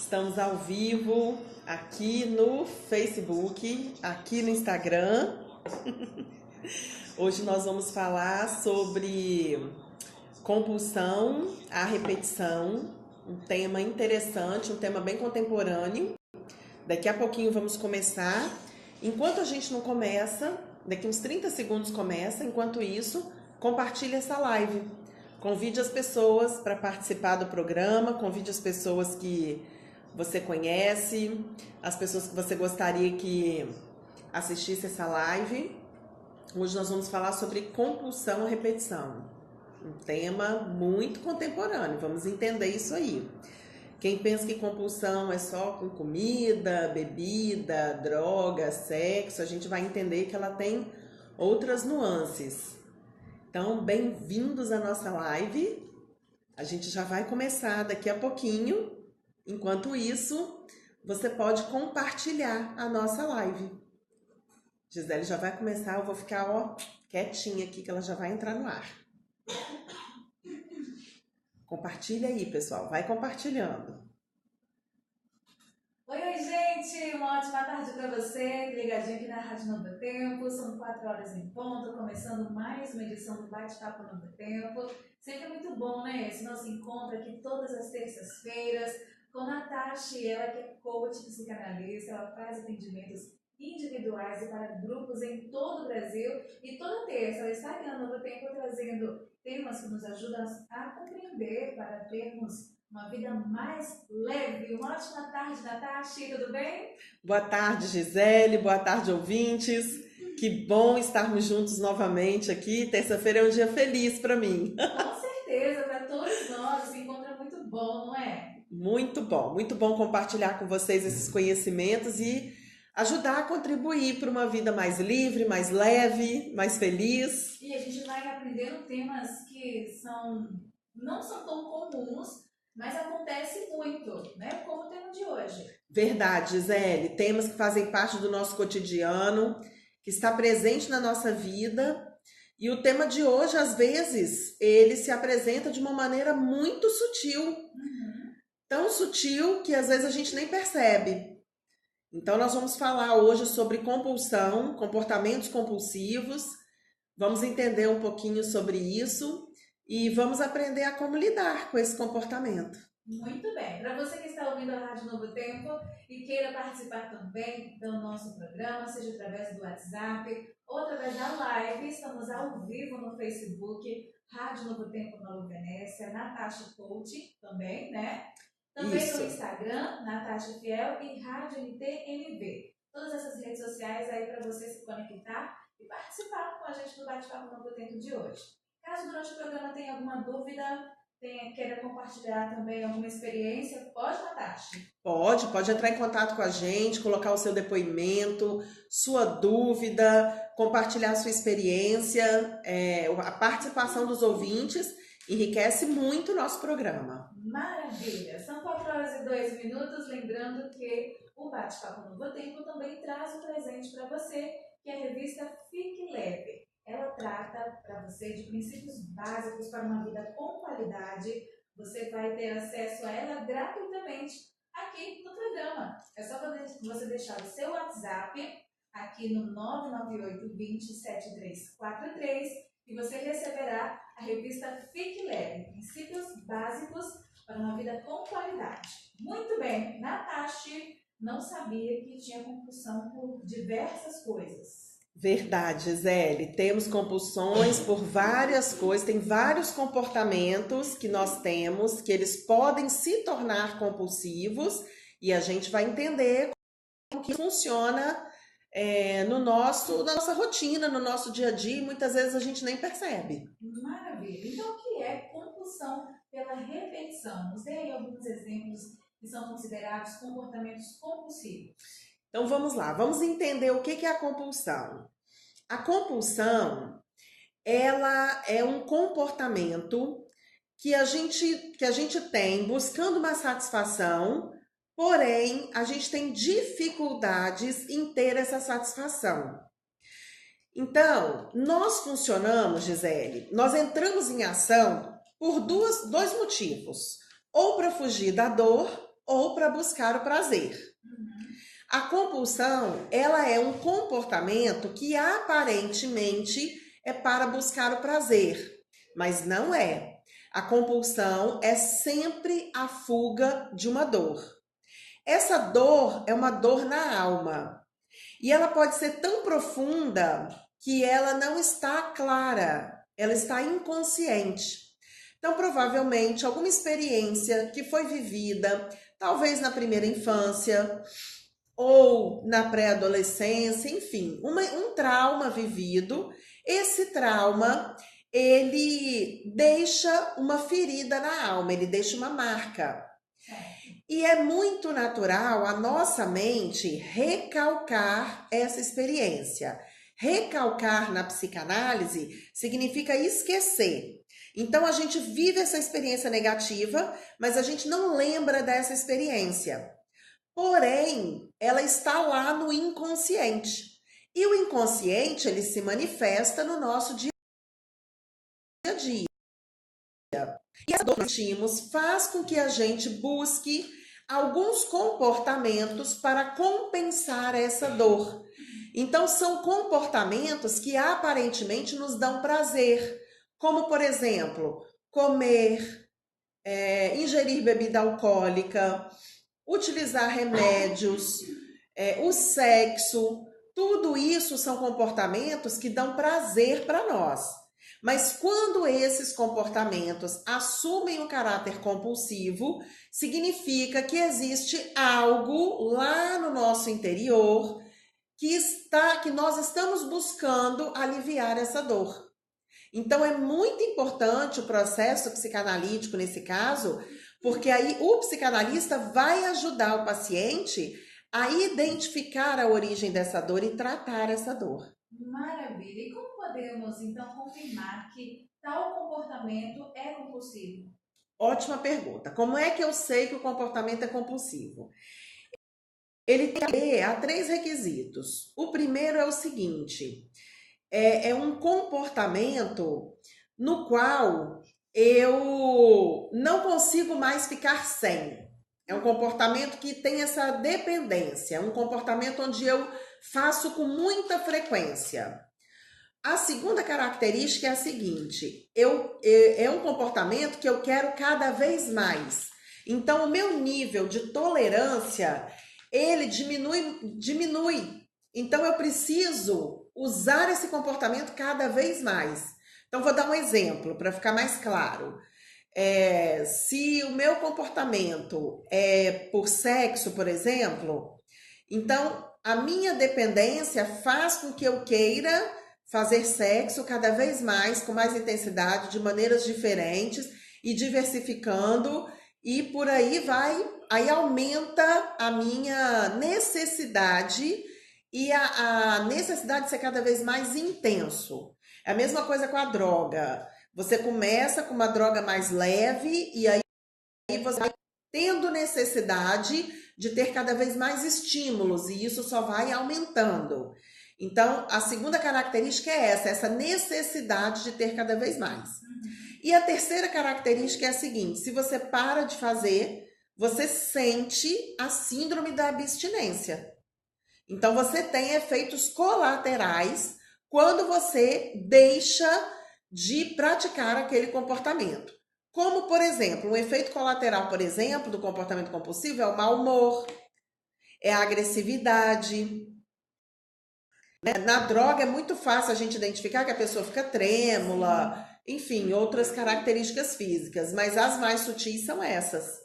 Estamos ao vivo aqui no Facebook, aqui no Instagram. Hoje nós vamos falar sobre compulsão à repetição, um tema interessante, um tema bem contemporâneo. Daqui a pouquinho vamos começar. Enquanto a gente não começa, daqui uns 30 segundos começa. Enquanto isso, compartilhe essa live. Convide as pessoas para participar do programa, convide as pessoas que você conhece, as pessoas que você gostaria que assistisse essa live. Hoje nós vamos falar sobre compulsão à repetição, um tema muito contemporâneo, vamos entender isso aí. Quem pensa que compulsão é só com comida, bebida, droga, sexo, a gente vai entender que ela tem outras nuances. Então, bem-vindos à nossa live. A gente já vai começar daqui a pouquinho. Enquanto isso, você pode compartilhar a nossa live. Gisele já vai começar, eu vou ficar quietinha aqui que ela já vai entrar no ar. Compartilha aí, pessoal, vai compartilhando. Oi, gente, uma ótima tarde para você, ligadinho aqui na Rádio Novo Tempo, são 4 horas em ponto, começando mais uma edição do Bate-Papo Novo Tempo. Sempre muito bom, né? Esse nosso encontro aqui todas as terças-feiras com Natasha, ela que é coach psicanalista, ela faz atendimentos individuais e para grupos em todo o Brasil, e toda terça ela está aqui no Novo Tempo trazendo temas que nos ajudam a compreender para termos uma vida mais leve. Uma ótima tarde, Natasha, tudo bem? Boa tarde, Gisele, boa tarde, ouvintes. Que bom estarmos juntos novamente aqui. Terça-feira é um dia feliz para mim. Com certeza, para todos nós, esse encontro é muito bom, não é? Muito bom compartilhar com vocês esses conhecimentos e ajudar a contribuir para uma vida mais livre, mais leve, mais feliz. E a gente vai aprendendo temas que não são tão comuns, mas acontece muito, né? Como o tema de hoje. Verdade, Gisele. Temas que fazem parte do nosso cotidiano, que está presente na nossa vida. E o tema de hoje, às vezes, ele se apresenta de uma maneira muito sutil. Tão sutil que às vezes a gente nem percebe. Então nós vamos falar hoje sobre compulsão, comportamentos compulsivos. Vamos entender um pouquinho sobre isso e vamos aprender a como lidar com esse comportamento. Muito bem. Para você que está ouvindo a Rádio Novo Tempo e queira participar também do nosso programa, seja através do WhatsApp ou através da live, estamos ao vivo no Facebook, Rádio Novo Tempo Nova Venécia, Natasha Coach também, né? Também Isso. no Instagram, Natasha Fiel e Rádio NTNV. Todas essas redes sociais aí para você se conectar e participar com a gente do Bate-Papo Novo Tempo de hoje. Caso durante o programa tenha alguma dúvida, queira compartilhar também alguma experiência, pode, Natasha? Pode entrar em contato com a gente, colocar o seu depoimento, sua dúvida, compartilhar a sua experiência. A participação dos ouvintes enriquece muito o nosso programa. Maravilha! São 4 horas e 2 minutos, lembrando que o Bate-Papo Novo Tempo também traz um presente para você, que é a revista Fique Leve. Ela trata para você de princípios básicos para uma vida com qualidade. Você vai ter acesso a ela gratuitamente aqui no programa. É só você deixar o seu WhatsApp aqui no 998 20 7343 e você receberá a revista Fique Leve, princípios básicos para uma vida com qualidade. Muito bem, Natasha não sabia que tinha compulsão por diversas coisas. Verdade, Gisele. Temos compulsões por várias coisas, tem vários comportamentos que nós temos, que eles podem se tornar compulsivos e a gente vai entender como que funciona na nossa rotina, no nosso dia a dia, e muitas vezes a gente nem percebe. Maravilha! Então, o que é compulsão pela repetição? Nos dê aí alguns exemplos que são considerados comportamentos compulsivos. Então vamos lá, vamos entender o que é a compulsão. A compulsão, ela é um comportamento que a gente tem buscando uma satisfação, porém a gente tem dificuldades em ter essa satisfação. Então, nós funcionamos, Gisele, nós entramos em ação por dois motivos. Ou para fugir da dor, ou para buscar o prazer. A compulsão, ela é um comportamento que aparentemente é para buscar o prazer, mas não é. A compulsão é sempre a fuga de uma dor. Essa dor é uma dor na alma. E ela pode ser tão profunda que ela não está clara, ela está inconsciente. Então, provavelmente, alguma experiência que foi vivida, talvez na primeira infância ou na pré-adolescência, enfim, um trauma vivido. Esse trauma, ele deixa uma ferida na alma, ele deixa uma marca. E é muito natural a nossa mente recalcar essa experiência. Recalcar na psicanálise significa esquecer. Então a gente vive essa experiência negativa, mas a gente não lembra dessa experiência. Porém, ela está lá no inconsciente. E o inconsciente, ele se manifesta no nosso dia a dia. E essa dor que sentimos faz com que a gente busque alguns comportamentos para compensar essa dor. Então, são comportamentos que aparentemente nos dão prazer, como, por exemplo, comer, ingerir bebida alcoólica, utilizar remédios, o sexo. Tudo isso são comportamentos que dão prazer para nós. Mas quando esses comportamentos assumem o caráter compulsivo, significa que existe algo lá no nosso interior que nós estamos buscando aliviar essa dor. Então é muito importante o processo psicanalítico nesse caso, porque aí o psicanalista vai ajudar o paciente a identificar a origem dessa dor e tratar essa dor. Maravilha! E como podemos, então, confirmar que tal comportamento é compulsivo? Ótima pergunta. Como é que eu sei que o comportamento é compulsivo? Ele tem a 3 requisitos. O primeiro é o seguinte: é um comportamento no qual eu não consigo mais ficar sem. É um comportamento que tem essa dependência, um comportamento onde eu faço com muita frequência. A segunda característica é a seguinte: é um comportamento que eu quero cada vez mais. Então, o meu nível de tolerância, ele diminui. Então, eu preciso usar esse comportamento cada vez mais. Então, vou dar um exemplo para ficar mais claro. Se o meu comportamento é por sexo, por exemplo, então a minha dependência faz com que eu queira fazer sexo cada vez mais, com mais intensidade, de maneiras diferentes e diversificando, e por aí vai, aí aumenta a minha necessidade e a necessidade de ser cada vez mais intenso. É a mesma coisa com a droga. Você começa com uma droga mais leve e aí você vai tendo necessidade de ter cada vez mais estímulos e isso só vai aumentando. Então, a segunda característica é essa necessidade de ter cada vez mais. E a terceira característica é a seguinte: se você para de fazer, você sente a síndrome da abstinência. Então, você tem efeitos colaterais quando você deixa de praticar aquele comportamento. Como, por exemplo, um efeito colateral, por exemplo, do comportamento compulsivo é o mau humor, é a agressividade. Na droga é muito fácil a gente identificar que a pessoa fica trêmula, enfim, outras características físicas, mas as mais sutis são essas.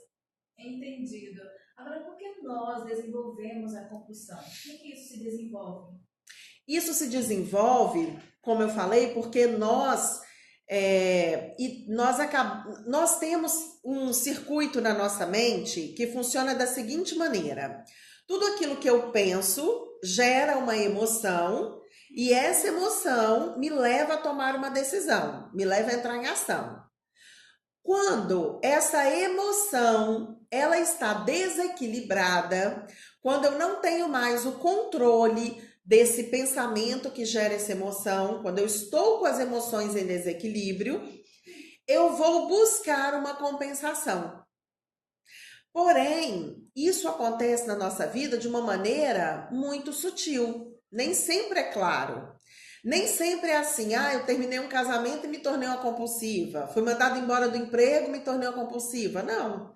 Entendido. Agora, por que nós desenvolvemos a compulsão? Por que isso se desenvolve? Isso se desenvolve, como eu falei, porque nós temos um circuito na nossa mente que funciona da seguinte maneira: tudo aquilo que eu penso gera uma emoção e essa emoção me leva a tomar uma decisão, me leva a entrar em ação. Quando essa emoção ela está desequilibrada, quando eu não tenho mais o controle desse pensamento que gera essa emoção, quando eu estou com as emoções em desequilíbrio, eu vou buscar uma compensação. Porém, isso acontece na nossa vida de uma maneira muito sutil. Nem sempre é claro. Nem sempre é assim, eu terminei um casamento e me tornei uma compulsiva. Fui mandada embora do emprego, me tornei uma compulsiva. Não.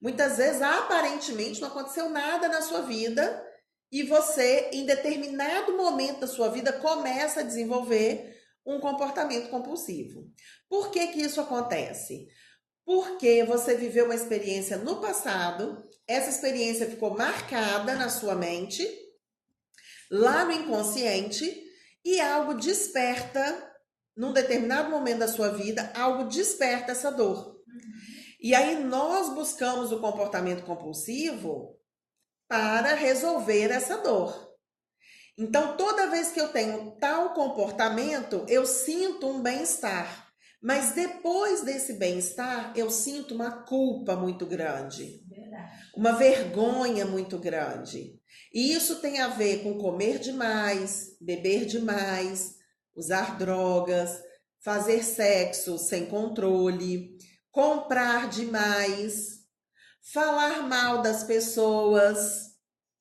Muitas vezes, aparentemente, não aconteceu nada na sua vida e você, em determinado momento da sua vida, começa a desenvolver um comportamento compulsivo. Por que que isso acontece? Porque você viveu uma experiência no passado, essa experiência ficou marcada na sua mente, lá no inconsciente, e algo desperta, num determinado momento da sua vida, algo desperta essa dor. E aí nós buscamos o comportamento compulsivo para resolver essa dor. Então, toda vez que eu tenho tal comportamento, eu sinto um bem-estar. Mas depois desse bem-estar, eu sinto uma culpa muito grande, uma vergonha muito grande. E isso tem a ver com comer demais, beber demais, usar drogas, fazer sexo sem controle, comprar demais, falar mal das pessoas.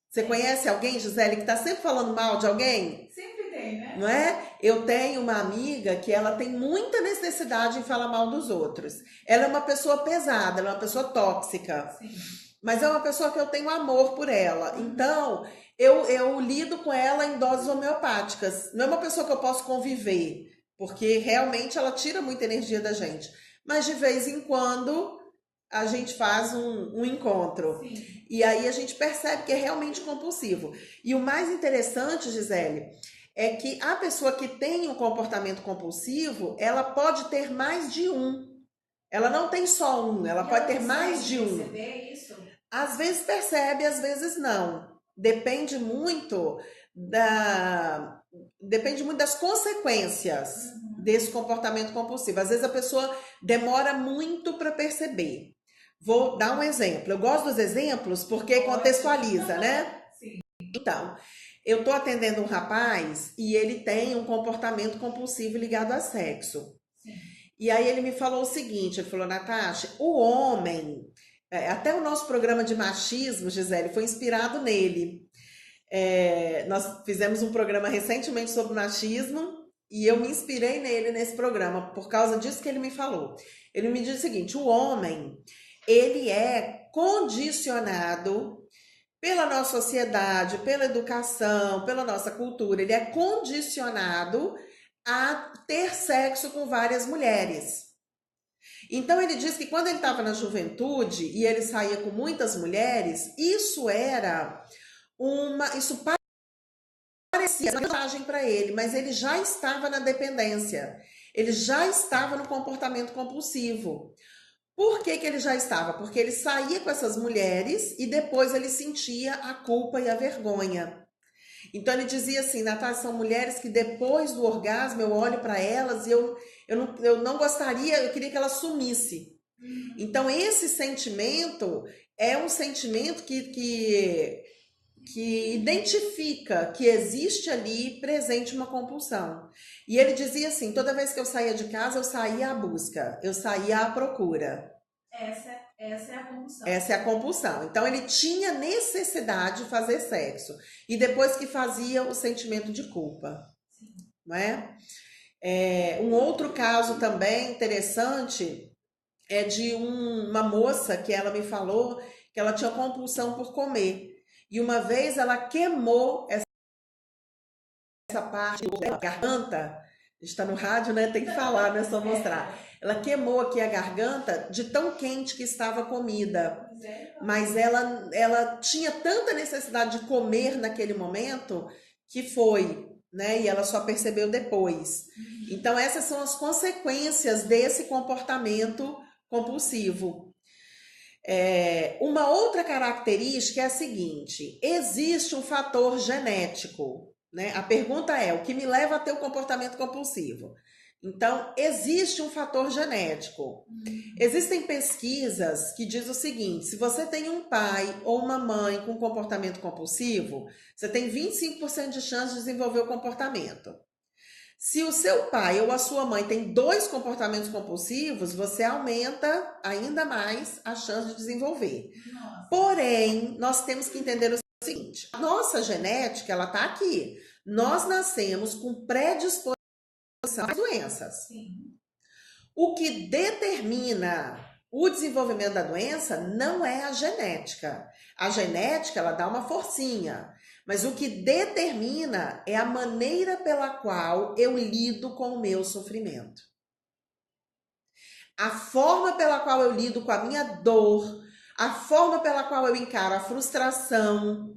Você conhece alguém, Gisele, que está sempre falando mal de alguém? Sempre tem, né? Não é? Eu tenho uma amiga que ela tem muita necessidade em falar mal dos outros. Ela é uma pessoa pesada, ela é uma pessoa tóxica. Sim. Mas é uma pessoa que eu tenho amor por ela. Então, eu lido com ela em doses homeopáticas. Não é uma pessoa que eu posso conviver, porque realmente ela tira muita energia da gente. Mas de vez em quando a gente faz um encontro. Sim. E aí a gente percebe que é realmente compulsivo. E o mais interessante, Gisele, é que a pessoa que tem um comportamento compulsivo, ela pode ter mais de um. Ela não tem só um, ela pode ter mais de um. Perceber isso? Às vezes percebe, às vezes não. Depende muito das consequências desse comportamento compulsivo. Às vezes a pessoa demora muito para perceber. Vou dar um exemplo. Eu gosto dos exemplos porque contextualiza, né? Sim. Então, eu tô atendendo um rapaz e ele tem um comportamento compulsivo ligado a sexo. Sim. E aí ele me falou o seguinte, ele falou, Natasha, o homem, até o nosso programa de machismo, Gisele, foi inspirado nele. Nós fizemos um programa recentemente sobre machismo e eu me inspirei nele nesse programa por causa disso que ele me falou. Ele me disse o seguinte, o homem, ele é condicionado pela nossa sociedade, pela educação, pela nossa cultura, ele é condicionado a ter sexo com várias mulheres. Então ele diz que quando ele estava na juventude e ele saía com muitas mulheres, isso parecia uma vantagem para ele, mas ele já estava na dependência. Ele já estava no comportamento compulsivo. Por que que ele já estava? Porque ele saía com essas mulheres e depois ele sentia a culpa e a vergonha. Então ele dizia assim, Natália, são mulheres que depois do orgasmo eu olho para elas e eu não gostaria, eu queria que elas sumissem. Então esse sentimento é um sentimento que identifica que existe ali presente uma compulsão. E ele dizia assim, toda vez que eu saía de casa, eu saía à busca, eu saía à procura. Essa é a compulsão. Essa é a compulsão. Então ele tinha necessidade de fazer sexo. E depois que fazia, o sentimento de culpa. Sim. Não é? Um outro caso também interessante é de uma moça que ela me falou que ela tinha compulsão por comer. E uma vez ela queimou essa parte da garganta. Está no rádio, né? Tem que falar, não é só mostrar. Ela queimou aqui a garganta de tão quente que estava a comida. Mas ela tinha tanta necessidade de comer naquele momento que foi, né? E ela só percebeu depois. Então, essas são as consequências desse comportamento compulsivo. Uma outra característica é a seguinte: existe um fator genético, né? A pergunta é: o que me leva a ter o comportamento compulsivo? Então, existe um fator genético. Existem pesquisas que dizem o seguinte: se você tem um pai ou uma mãe com comportamento compulsivo, você tem 25% de chance de desenvolver o comportamento. Se o seu pai ou a sua mãe tem dois comportamentos compulsivos, você aumenta ainda mais a chance de desenvolver. Nossa. Porém, nós temos que entender o seguinte: a nossa genética, ela tá aqui. Nós nascemos com predisposição às doenças. Sim. O que determina o desenvolvimento da doença não é a genética. A genética, ela dá uma forcinha. Mas o que determina é a maneira pela qual eu lido com o meu sofrimento. A forma pela qual eu lido com a minha dor, a forma pela qual eu encaro a frustração.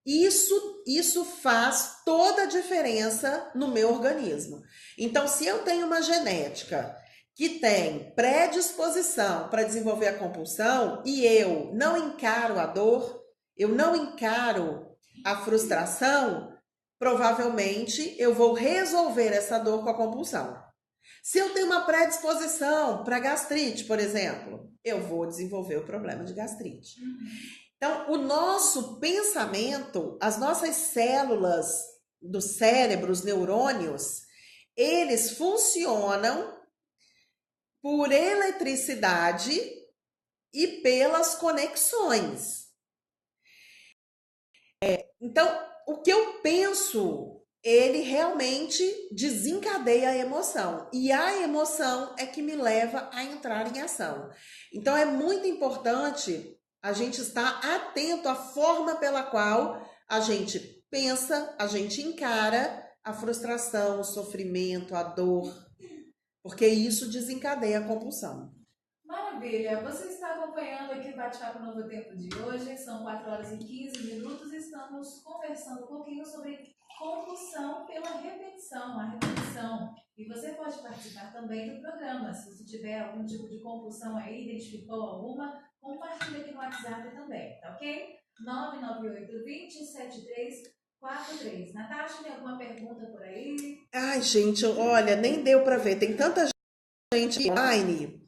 Isso faz toda a diferença no meu organismo. Então, se eu tenho uma genética que tem predisposição para desenvolver a compulsão e eu não encaro a dor, eu não encaro a frustração, provavelmente eu vou resolver essa dor com a compulsão. Se eu tenho uma predisposição para gastrite, por exemplo, eu vou desenvolver o problema de gastrite. Então, o nosso pensamento, as nossas células do cérebro, os neurônios, eles funcionam por eletricidade e pelas conexões. Então, o que eu penso, ele realmente desencadeia a emoção. E a emoção é que me leva a entrar em ação. Então, é muito importante a gente estar atento à forma pela qual a gente pensa, a gente encara a frustração, o sofrimento, a dor, porque isso desencadeia a compulsão. Maravilha! Você está acompanhando aqui o Bate-Papo Novo Tempo de hoje, são 4 horas e 15 minutos e estamos conversando um pouquinho sobre compulsão pela repetição, a repetição. E você pode participar também do programa, se você tiver algum tipo de compulsão aí, identificou alguma, compartilhe aqui no WhatsApp também, tá ok? 998-207343. Natasha, tem alguma pergunta por aí? Ai, gente, olha, nem deu para ver, tem tanta gente online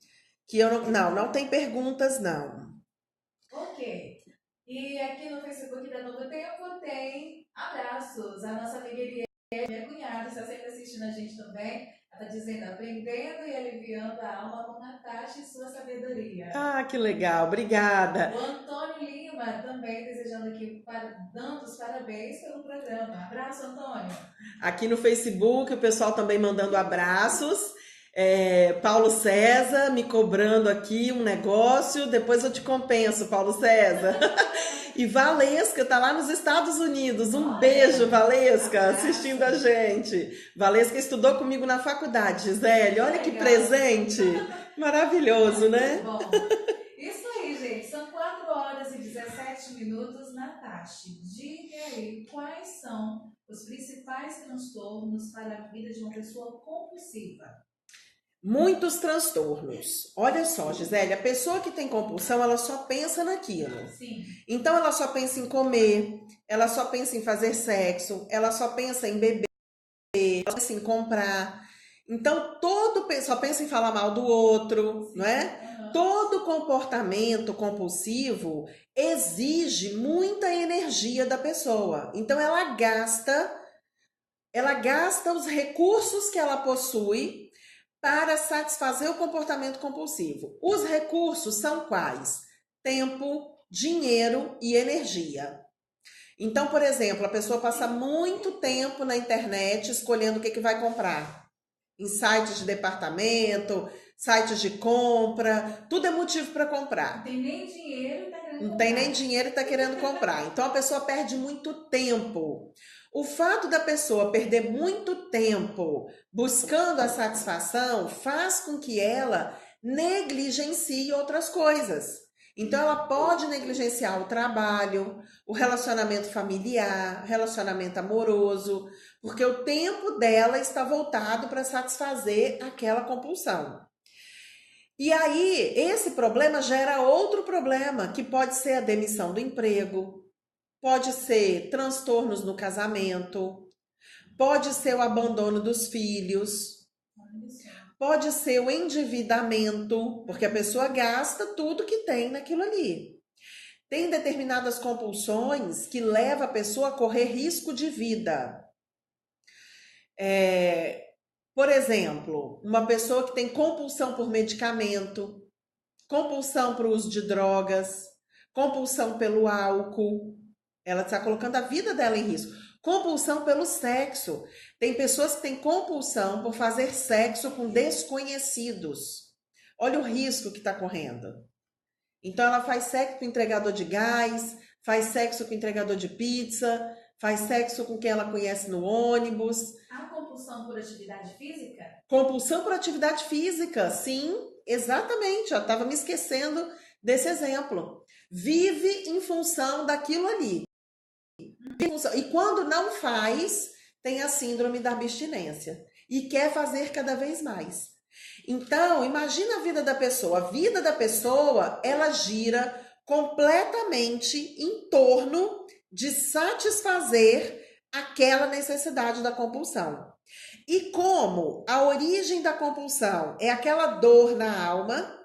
que eu não tem perguntas, não. Ok. E aqui no Facebook da Novo Tempo tem abraços. A nossa amiga Eliane, minha cunhada, está sempre assistindo a gente também. Ela está dizendo, aprendendo e aliviando a alma com Natasha e sua sabedoria. Ah, que legal, obrigada. O Antônio Lima também desejando aqui, dando os parabéns pelo programa. Abraço, Antônio. Aqui no Facebook, o pessoal também mandando abraços. Paulo César me cobrando aqui um negócio, depois eu te compenso, Paulo César. E Valesca tá lá nos Estados Unidos. Um beijo, Valesca, assistindo a gente. Valesca estudou comigo na faculdade, Gisele. Olha que presente. Maravilhoso, né? Bom, isso aí, gente. São 4 horas e 17 minutos. Natasha, diga aí quais são os principais transtornos para a vida de uma pessoa compulsiva. Muitos transtornos. Olha só, Gisele, a pessoa que tem compulsão, ela só pensa naquilo. Sim. Então, ela só pensa em comer, ela só pensa em fazer sexo, ela só pensa em beber, ela só pensa em comprar. Então, só pensa em falar mal do outro, Sim. Não é? Todo comportamento compulsivo exige muita energia da pessoa. Então, ela gasta os recursos que ela possui para satisfazer o comportamento compulsivo. Os recursos são quais? Tempo, dinheiro e energia. Então, por exemplo, a pessoa passa muito tempo na internet escolhendo o que vai comprar. Em sites de departamento, sites de compra, tudo é motivo para comprar. Não tem nem dinheiro e está querendo comprar. Não tem nem dinheiro e está querendo comprar. Então, a pessoa perde muito tempo. O fato da pessoa perder muito tempo buscando a satisfação faz com que ela negligencie outras coisas. Então, ela pode negligenciar o trabalho, o relacionamento familiar, relacionamento amoroso, porque o tempo dela está voltado para satisfazer aquela compulsão. E aí, esse problema gera outro problema, que pode ser a demissão do emprego, pode ser transtornos no casamento, pode ser o abandono dos filhos, pode ser o endividamento, porque a pessoa gasta tudo que tem naquilo ali. Tem determinadas compulsões que levam a pessoa a correr risco de vida. Por exemplo, uma pessoa que tem compulsão por medicamento, compulsão para o uso de drogas, compulsão pelo álcool, ela está colocando a vida dela em risco. Compulsão pelo sexo. Tem pessoas que têm compulsão por fazer sexo com desconhecidos. Olha o risco que está correndo. Então ela faz sexo com entregador de gás, faz sexo com entregador de pizza, faz sexo com quem ela conhece no ônibus. A compulsão por atividade física? Compulsão por atividade física, sim, exatamente. Eu estava me esquecendo desse exemplo. Vive em função daquilo ali. E quando não faz, tem a síndrome da abstinência e quer fazer cada vez mais. Então, imagina a vida da pessoa. A vida da pessoa, ela gira completamente em torno de satisfazer aquela necessidade da compulsão. E como a origem da compulsão é aquela dor na alma,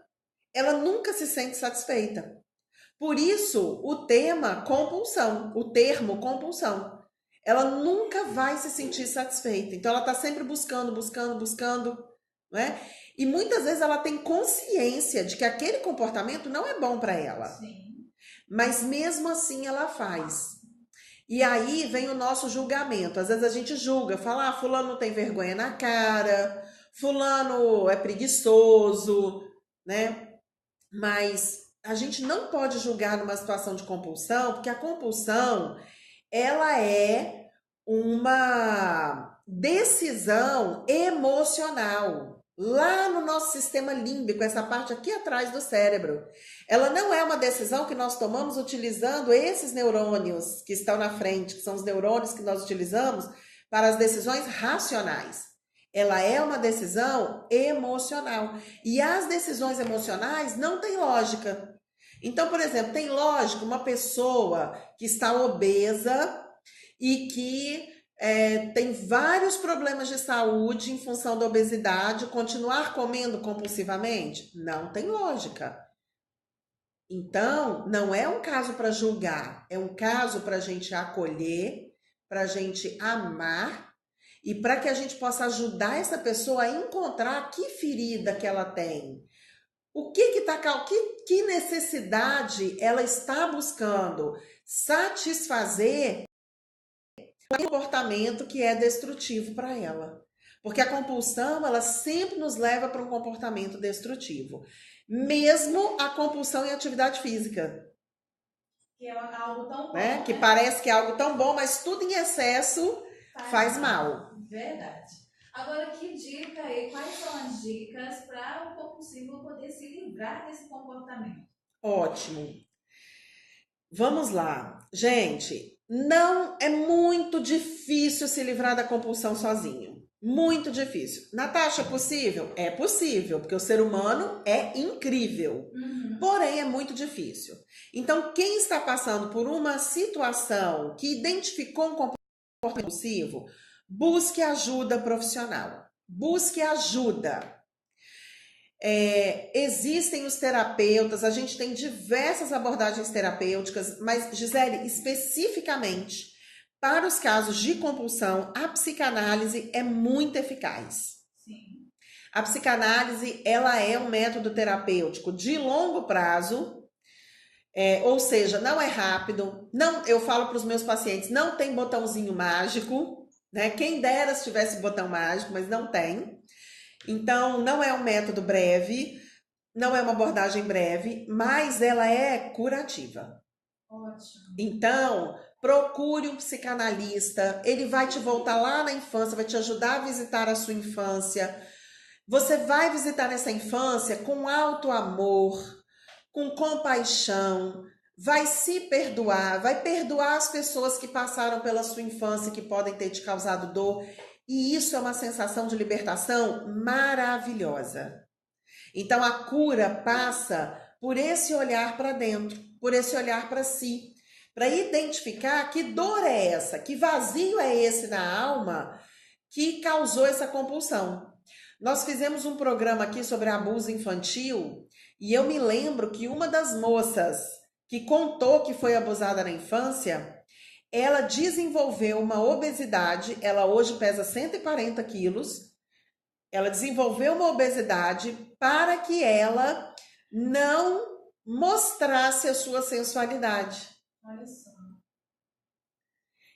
ela nunca se sente satisfeita. Por isso, o termo compulsão. Ela nunca vai se sentir satisfeita. Então, ela está sempre buscando, né? E muitas vezes ela tem consciência de que aquele comportamento não é bom para ela. Sim. Mas mesmo assim ela faz. E aí vem o nosso julgamento. Às vezes a gente julga, fala, fulano não tem vergonha na cara, fulano é preguiçoso, né? Mas a gente não pode julgar numa situação de compulsão, porque a compulsão, ela é uma decisão emocional. Lá no nosso sistema límbico, essa parte aqui atrás do cérebro. Ela não é uma decisão que nós tomamos utilizando esses neurônios que estão na frente, que são os neurônios que nós utilizamos para as decisões racionais. Ela é uma decisão emocional. E as decisões emocionais não têm lógica. Então, por exemplo, tem lógica uma pessoa que está obesa e que tem vários problemas de saúde em função da obesidade, continuar comendo compulsivamente? Não tem lógica. Então, não é um caso para julgar, é um caso para a gente acolher, para a gente amar e para que a gente possa ajudar essa pessoa a encontrar que ferida que ela tem. Que necessidade ela está buscando satisfazer o comportamento que é destrutivo para ela. Porque a compulsão, ela sempre nos leva para um comportamento destrutivo. Mesmo a compulsão em atividade física. Que é algo tão bom, né? Que parece que é algo tão bom, mas tudo em excesso faz mal. Verdade. Agora, que dica aí? Quais são as dicas para o compulsivo poder se livrar desse comportamento? Ótimo. Vamos lá. Gente, não é muito difícil se livrar da compulsão sozinho. Muito difícil. Natasha, é possível? É possível, porque o ser humano é incrível. Porém, é muito difícil. Então, quem está passando por uma situação que identificou um comportamento compulsivo, busque ajuda profissional. Busque ajuda. Existem os terapeutas, a gente tem diversas abordagens terapêuticas, mas, Gisele, especificamente para os casos de compulsão, a psicanálise é muito eficaz. Sim. A psicanálise, ela é um método terapêutico de longo prazo, ou seja, não é rápido. Não, eu falo para os meus pacientes, não tem botãozinho mágico, né? Quem dera se tivesse botão mágico, mas não tem. Então, não é um método breve, não é uma abordagem breve, mas ela é curativa. Ótimo. Então, procure um psicanalista, ele vai te voltar lá na infância, vai te ajudar a visitar a sua infância. Você vai visitar nessa infância com alto amor, com compaixão, vai se perdoar, vai perdoar as pessoas que passaram pela sua infância que podem ter te causado dor. E isso é uma sensação de libertação maravilhosa. Então a cura passa por esse olhar para dentro, por esse olhar para si, para identificar que dor é essa, que vazio é esse na alma que causou essa compulsão. Nós fizemos um programa aqui sobre abuso infantil e eu me lembro que uma das moças que contou que foi abusada na infância, ela desenvolveu uma obesidade, ela hoje pesa 140 quilos, ela desenvolveu uma obesidade para que ela não mostrasse a sua sensualidade. Olha só.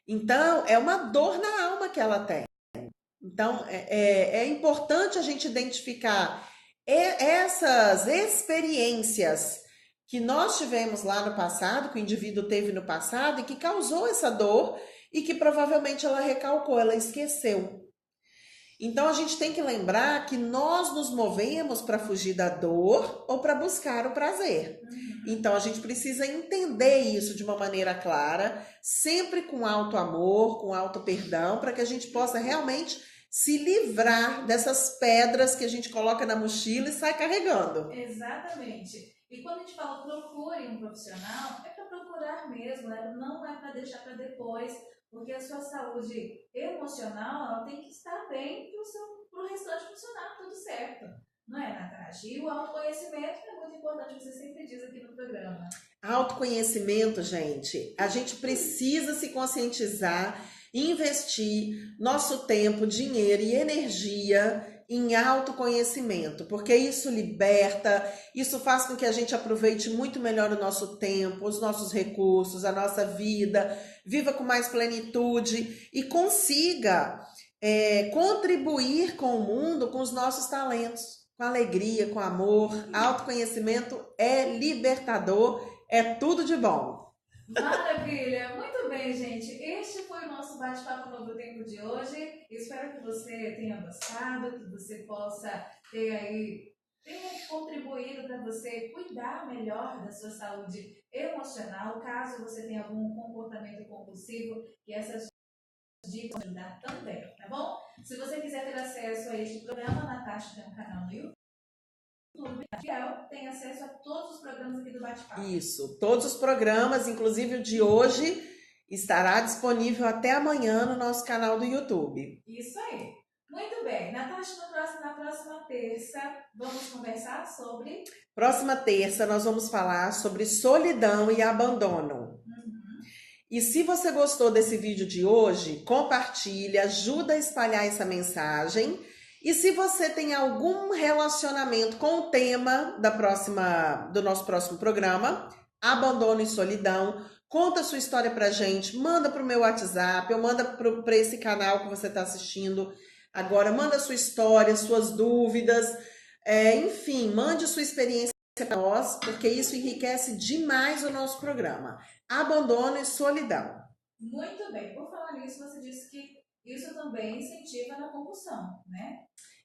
Então, é uma dor na alma que ela tem. Então, é importante a gente identificar essas experiências que nós tivemos lá no passado, que o indivíduo teve no passado e que causou essa dor e que provavelmente ela recalcou, ela esqueceu. Então, a gente tem que lembrar que nós nos movemos para fugir da dor ou para buscar o prazer. Então, a gente precisa entender isso de uma maneira clara, sempre com alto amor, com alto perdão, para que a gente possa realmente se livrar dessas pedras que a gente coloca na mochila e sai carregando. Exatamente. E quando a gente fala procure um profissional, é para procurar mesmo, né? Não é para deixar para depois, porque a sua saúde emocional ela tem que estar bem para o restante funcionar tudo certo. Não é, Natasha? E o autoconhecimento é muito importante, você sempre diz aqui no programa. Autoconhecimento, gente, a gente precisa se conscientizar, investir nosso tempo, dinheiro e energia em autoconhecimento, porque isso liberta, isso faz com que a gente aproveite muito melhor o nosso tempo, os nossos recursos, a nossa vida, viva com mais plenitude e consiga contribuir com o mundo com os nossos talentos, com alegria, com amor. Autoconhecimento é libertador, é tudo de bom. Maravilha! Muito bem, gente. Este foi o nosso bate-papo Novo Tempo de hoje. Espero que você tenha gostado, que você possa tenha contribuído para você cuidar melhor da sua saúde emocional. Caso você tenha algum comportamento compulsivo, que essas dicas vão ajudar também, tá bom? Se você quiser ter acesso a este programa, a Natasha tem um canal no YouTube. Tem acesso a todos os programas aqui do Bate-Papo. Isso, todos os programas, inclusive o de hoje, estará disponível até amanhã no nosso canal do YouTube. Isso aí. Muito bem. Natasha, na próxima terça, vamos conversar sobre... Próxima terça, nós vamos falar sobre solidão e abandono. E se você gostou desse vídeo de hoje, compartilhe, ajuda a espalhar essa mensagem. E se você tem algum relacionamento com o tema do nosso próximo programa, Abandono e Solidão, conta a sua história pra gente, manda pro meu WhatsApp, ou manda para esse canal que você está assistindo agora, manda a sua história, suas dúvidas, enfim, mande sua experiência para nós, porque isso enriquece demais o nosso programa. Abandono e Solidão. Muito bem, por falar nisso, você disse que isso também incentiva na compulsão, né?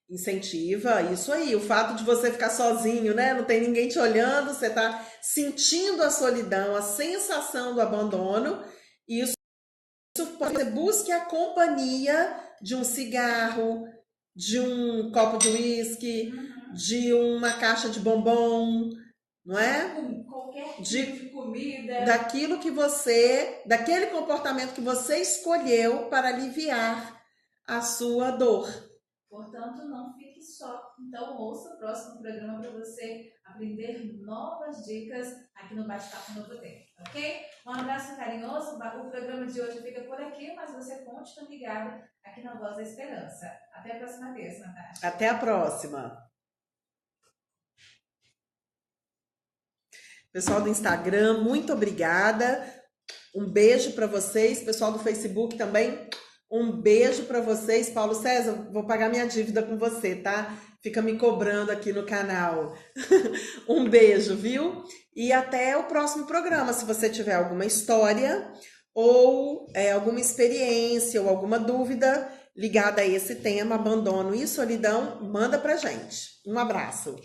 Incentiva, isso aí. O fato de você ficar sozinho, né? Não tem ninguém te olhando, você tá sentindo a solidão, a sensação do abandono. E isso pode ser, busque a companhia de um cigarro, de um copo de uísque, de uma caixa de bombom, não é? Qualquer tipo de comida. Daquele comportamento que você escolheu para aliviar a sua dor. Portanto, não fique só. Então, ouça o próximo programa para você aprender novas dicas aqui no Bate-Papo Novo Tempo, ok? Um abraço carinhoso. O programa de hoje fica por aqui, mas você continua ligado aqui na Voz da Esperança. Até a próxima terça, Natasha. Até a próxima. Pessoal do Instagram, muito obrigada. Um beijo para vocês. Pessoal do Facebook também, um beijo para vocês. Paulo César, vou pagar minha dívida com você, tá? Fica me cobrando aqui no canal. Um beijo, viu? E até o próximo programa. Se você tiver alguma história ou alguma experiência ou alguma dúvida ligada a esse tema, abandono e solidão, manda pra gente. Um abraço.